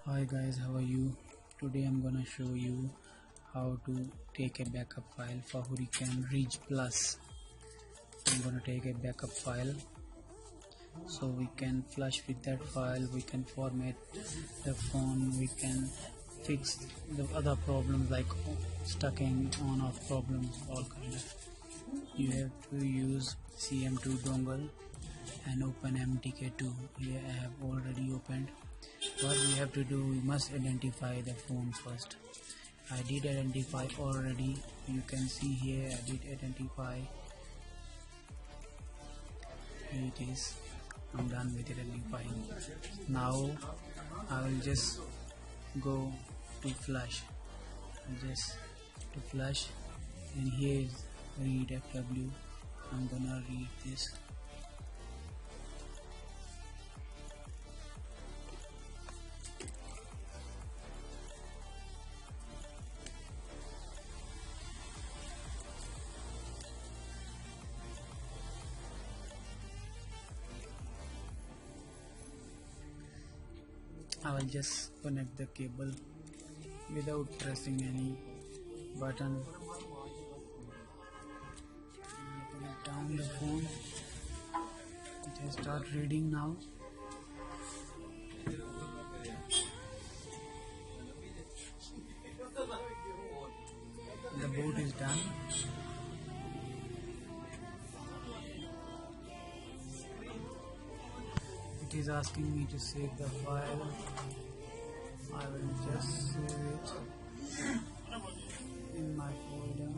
Hi guys, how are you? Today I'm gonna show you how to take a backup file for Hurricane Reach Plus. I'm gonna take a backup file so we can flush with that file, we can format the phone, we can fix the other problems like stucking on off problems, all kind of. You have to use CM2 dongle and open MTK2. Here I have already opened. What we have to do, we must identify the phone first. I did identify already. You can see here I did identify. Here it is. I'm done with identifying. Now I will just go to flash. Just to flash, and here is read FW. I'm gonna read this. I will just connect the cable without pressing any button. Put down the phone. Just start reading now. The boot is done. It is asking me to save the file. I will just save it in my folder.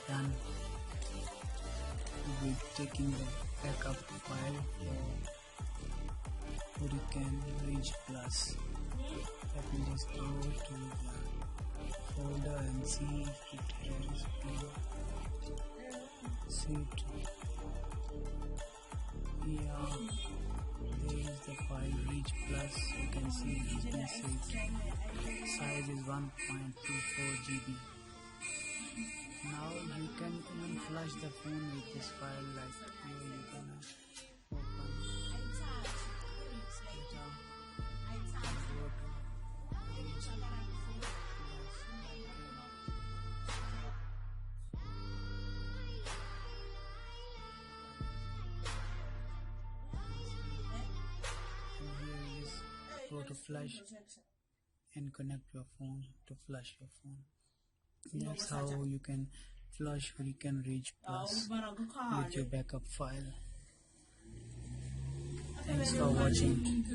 Done with taking the backup file for Hurricane Reach Plus. Let me just go to the folder and see if it has been saved. Yeah, there is the file Reach Plus. You can see it has been saved. Size is 1.24 GB. Now you can even flash the phone with this file, like here you can open data, go to and here is go to flash and connect your phone to flash your phone. That's how you can flush Hurricane Reach Plus with your backup file. Thanks for watching.